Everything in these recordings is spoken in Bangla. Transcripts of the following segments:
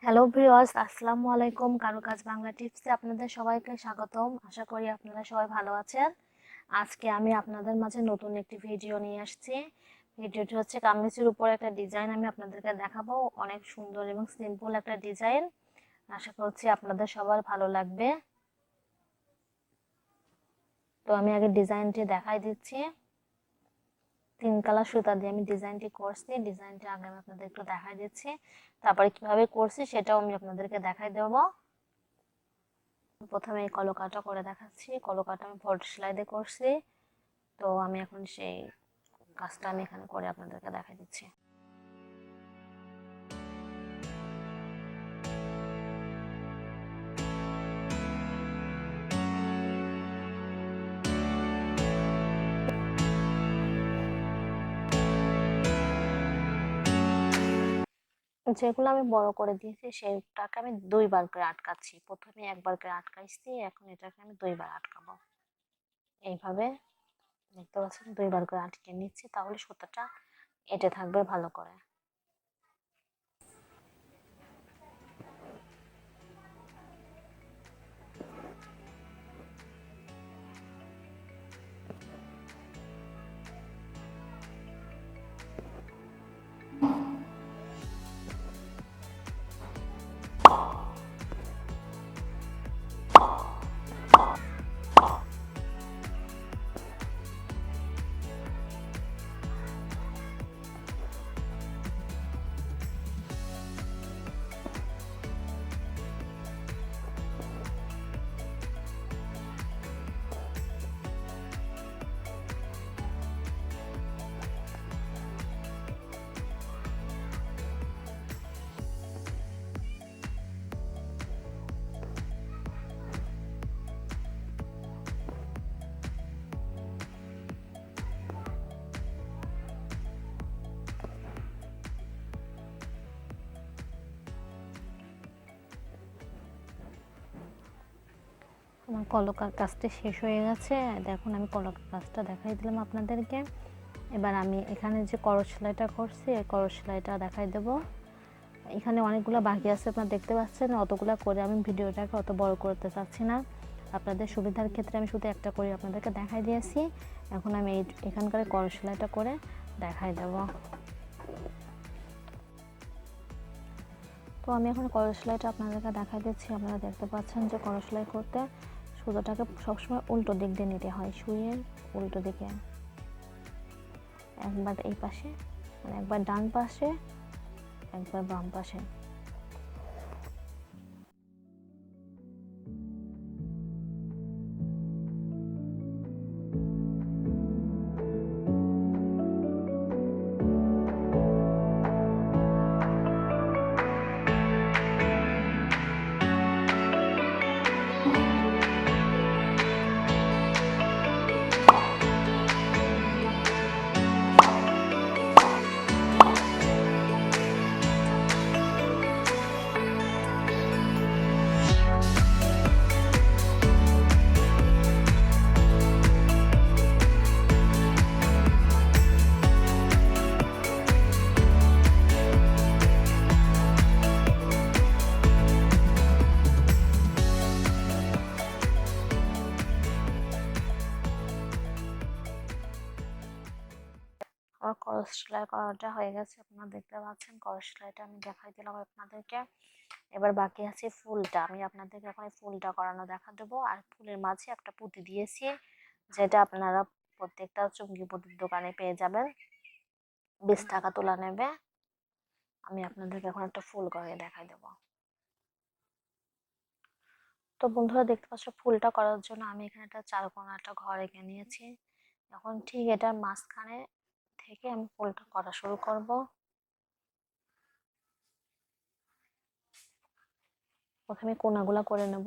হ্যালো ভিউয়ার্স, আসসালামু আলাইকুম। কারুকাজ বাংলা টিপসে আপনাদের সবাইকে স্বাগতম। আশা করি আপনারা সবাই ভালো আছেন। আজকে আমি আপনাদের মাঝে নতুন একটি ভিডিও নিয়ে আসছি। ভিডিওটি হচ্ছে কামিজের উপর একটা ডিজাইন আমি আপনাদেরকে দেখাবো। অনেক সুন্দর এবং সিম্পল একটা ডিজাইন। আশা করছি আপনাদের সবার ভালো লাগবে। তো আমি আগে ডিজাইনটি দেখাই দিচ্ছি। 3 কালার সুতা দিয়ে আমি ডিজাইনটি করছি। ডিজাইনটি আগে আমি আপনাদের একটু দেখাই দিচ্ছি, তারপরে কিভাবে করছি সেটাও আমি আপনাদেরকে দেখাই দেবো। প্রথমে এই কলকাটা করে দেখাচ্ছি। কলকাটা আমি ফল্ট সেলাই দিয়ে করছি। তো আমি এখন সেই কাজটা আমি এখানে করে আপনাদেরকে দেখাই দিচ্ছি। যেগুলো আমি বড় করে দিয়েছি সেটাকে আমি 2বার করে আটকাচ্ছি। প্রথমে 1বার করে আটকাইছি, এখন এটাকে আমি 2বার আটকাবো। এইভাবে দেখতে পাচ্ছেন, 2বার করে আটকে নিচ্ছি, তাহলে সুতাটা এঁটে থাকবে ভালো করে। আমার কলকার কাজটা শেষ হয়ে গেছে। দেখুন, আমি কলকার কাজটা দেখাই দিলাম আপনাদেরকে। এবার আমি এখানে যে করস সেলাইটা করছি, এই করস সেলাইটা দেখাই দেবো। এখানে অনেকগুলো বাকি আছে, আপনারা দেখতে পাচ্ছেন। অতগুলো করে আমি ভিডিওটাকে অত বড় করতে চাচ্ছি না। আপনাদের সুবিধার ক্ষেত্রে আমি শুধু একটা করে আপনাদেরকে দেখাই দিয়েছি। এখন আমি এখানকার করস সেলাইটা করে দেখাই দেব। তো আমি এখন করস সেলাইটা আপনাদেরকে দেখাই দিচ্ছি। আপনারা দেখতে পাচ্ছেন যে করস সেলাই করতে সুতোটাকে সবসময় উল্টো দিক দিয়ে নিতে হয়। সুইয়ের উল্টো দিকে, একবার এই পাশে, মানে একবার ডান পাশে, একবার বাম পাশে। আমার ক্রস সেলাই করাটা হয়ে গেছে, আপনারা দেখতে পাচ্ছেন। ক্রস সেলাইটা আমি দেখাই দিলাম আপনাদেরকে। এবার বাকি আছে ফুলটা। আমি আপনাদেরকে এখন ফুলটা করানো দেখা দেবো। আর ফুলের মাঝে একটা পুঁতি দিয়েছি, যেটা আপনারা প্রত্যেকটা চুমকি পুঁতির দোকানে পেয়ে যাবেন। 20 টাকা তোলা নেবে। আমি আপনাদেরকে এখন একটা ফুল করে দেখাই দেবো। তো বন্ধুরা, দেখতে পাচ্ছ, ফুলটা করার জন্য আমি এখানে একটা 4 কোণা একটা ঘর এঁকে নিয়েছি। এখন ঠিক এটার মাঝখানে থেকে আমি ফুলটা করা শুরু করব। প্রথমে কোণাগুলা করে নেব।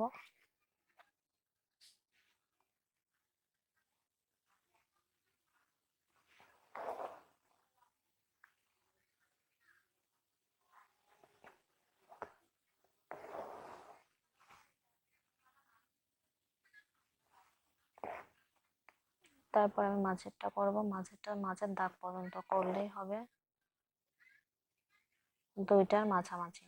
তারপর আমি মাঝেরটা করব। মাঝের দাগ পর্যন্ত করলেই হবে, দুইটার মাঝামাঝি।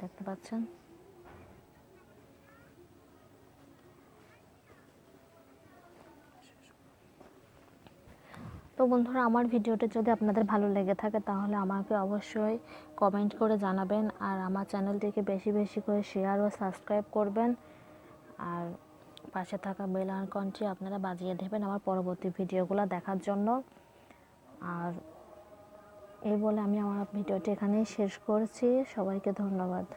দেখতে পাচ্ছেন। তো বন্ধুরা, আমার ভিডিওটি যদি আপনাদের ভালো লেগে থাকে তাহলে আমাকে অবশ্যই কমেন্ট করে জানাবেন, আর আমার চ্যানেলটিকে বেশি বেশি করে শেয়ার ও সাবস্ক্রাইব করবেন, আর পাশে থাকা বেল আইকনটি আপনারা বাজিয়ে দেবেন আমার পরবর্তী ভিডিওগুলো দেখার জন্য। আর এই বলে আমি আমার ভিডিওটি এখানেই শেষ করছি। সবাইকে ধন্যবাদ।